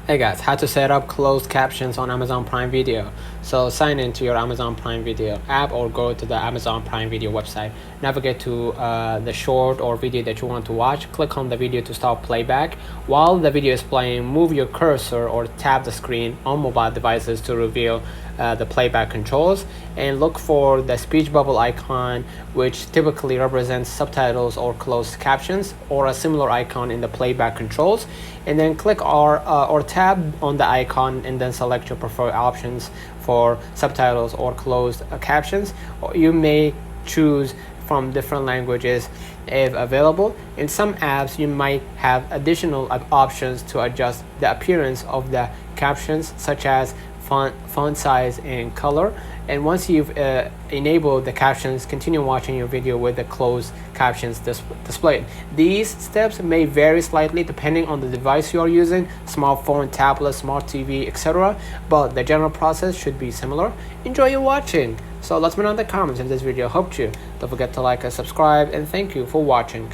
Hey guys, how to set up closed captions on Amazon Prime Video. So sign into your Amazon Prime Video app or go to the Amazon Prime Video website. Navigate to the short or video that you want to watch. Click on the video to stop playback. While the video is playing, move your cursor or tap the screen on mobile devices to reveal the playback controls, and look for the speech bubble icon, which typically represents subtitles or closed captions, or a similar icon in the playback controls, and then click or tab on the icon and then select your preferred options for subtitles or closed captions. Or you may choose from different languages if available. In some apps you might have additional options to adjust the appearance of the captions, such as font size and color. And once you've enabled the captions, continue watching your video with the closed captions displayed. These steps may vary slightly depending on the device you are using, smartphone, tablet, smart TV, etc., but the general process should be similar. Enjoy your watching. So let's know in the comments if this video helped you. Don't forget to like and subscribe, and thank you for watching.